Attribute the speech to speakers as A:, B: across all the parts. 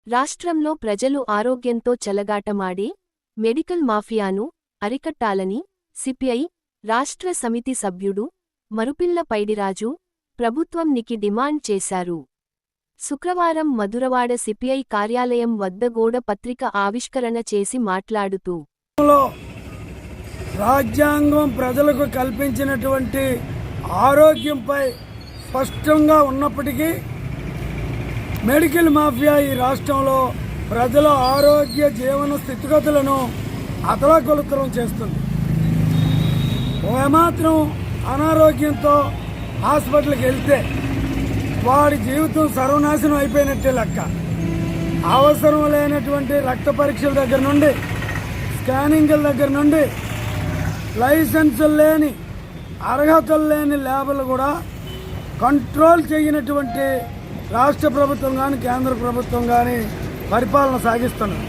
A: రాష్ట్రంలో ప్రజలు ఆరోగ్యంతో చెలగాటమాడే మెడికల్ మాఫియాను అరికట్టాలని సిపిఐ రాష్ట్ర సమితి సభ్యుడు మరుపిల్ల పైడిరాజు ప్రభుత్వంనికి డిమాండ్ చేశారు. శుక్రవారం మధురవాడ సిపిఐ కార్యాలయం వద్ద గోడ పత్రిక ఆవిష్కరణ చేసి మాట్లాడుతూ
B: రాజ్యాంగం ప్రజలకు కల్పించినటువంటి ఆరోగ్యంపై స్పష్టంగా ఉన్నప్పటికీ మెడికల్ మాఫియా ఈ రాష్ట్రంలో ప్రజల ఆరోగ్య జీవన స్థితిగతులను అతలాకులతలం చేస్తుంది. ఏమాత్రం అనారోగ్యంతో హాస్పిటల్కి వెళ్తే వాడి జీవితం సర్వనాశనం అయిపోయినట్టే లెక్క. అవసరం లేనటువంటి రక్త పరీక్షల దగ్గర నుండి స్కానింగ్ల దగ్గర నుండి లైసెన్సులు లేని అర్హతలు లేని ల్యాబ్లు కూడా కంట్రోల్ చేయనటువంటి రాష్ట్ర ప్రభుత్వం కానీ కేంద్ర ప్రభుత్వం కానీ పరిపాలన సాగిస్తున్నారు.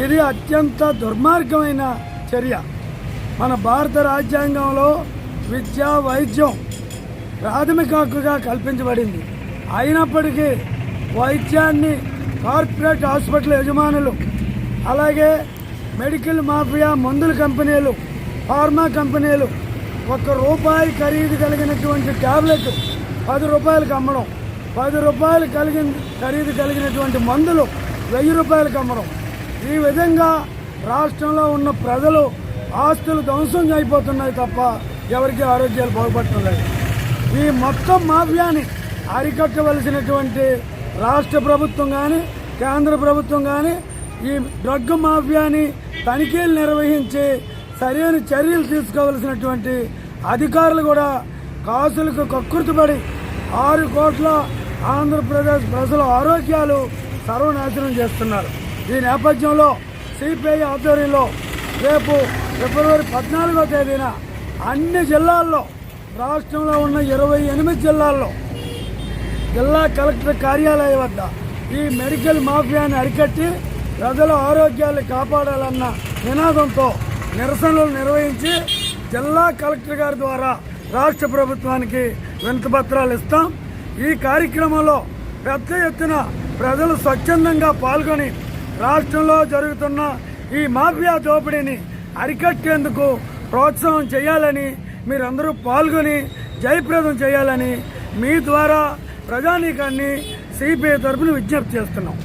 B: ఇది అత్యంత దుర్మార్గమైన చర్య. మన భారత రాజ్యాంగంలో విద్య వైద్యం ప్రాథమిక హక్కుగా కల్పించబడింది. అయినప్పటికీ వైద్యాన్ని కార్పొరేట్ హాస్పిటల్ యజమానులు అలాగే మెడికల్ మాఫియా మందుల కంపెనీలు ఫార్మా కంపెనీలు ₹1 ఖరీదు కలిగినటువంటి ట్యాబ్లెట్ ₹10 అమ్మడం, ₹10 ఖరీదు కలిగినటువంటి మందులు ₹1000 అమ్మడం. ఈ విధంగా రాష్ట్రంలో ఉన్న ప్రజలు ఆస్తులు ధ్వంసం అయిపోతున్నాయి తప్ప ఎవరికి ఆరోగ్యాలు బాగుపడటం లేదు. ఈ మొత్తం మాఫియాని అరికట్టవలసినటువంటి రాష్ట్ర ప్రభుత్వం కానీ కేంద్ర ప్రభుత్వం కానీ ఈ డ్రగ్ మాఫియాని తనిఖీలు నిర్వహించి సరైన చర్యలు తీసుకోవలసినటువంటి అధికారులు కూడా కాసులకు కక్కుర్తిపడి 6 కోట్ల ఆంధ్రప్రదేశ్ ప్రజల ఆరోగ్యాలు సర్వనాశనం చేస్తున్నారు. ఈ నేపథ్యంలో సిపిఐ ఆధ్వర్యంలో రేపు ఫిబ్రవరి 14వ తేదీన అన్ని జిల్లాల్లో రాష్ట్రంలో ఉన్న 28 జిల్లాల్లో జిల్లా కలెక్టర్ కార్యాలయం వద్ద ఈ మెడికల్ మాఫియాని అరికట్టి ప్రజల ఆరోగ్యాలు కాపాడాలన్న నినాదంతో నిరసనలు నిర్వహించి జిల్లా కలెక్టర్ గారి ద్వారా రాష్ట్ర ప్రభుత్వానికి వినతిపత్రాలు ఇస్తాం. ఈ కార్యక్రమంలో పెద్ద ఎత్తున ప్రజలు స్వచ్ఛందంగా పాల్గొని రాష్ట్రంలో జరుగుతున్న ఈ మాఫియా దోపిడీని అరికట్టేందుకు ప్రోత్సాహం చేయాలని, మీరందరూ పాల్గొని జయప్రదం చేయాలని మీ ద్వారా ప్రజానీకాన్ని సిపిఐ తరఫున విజ్ఞప్తి చేస్తున్నాం.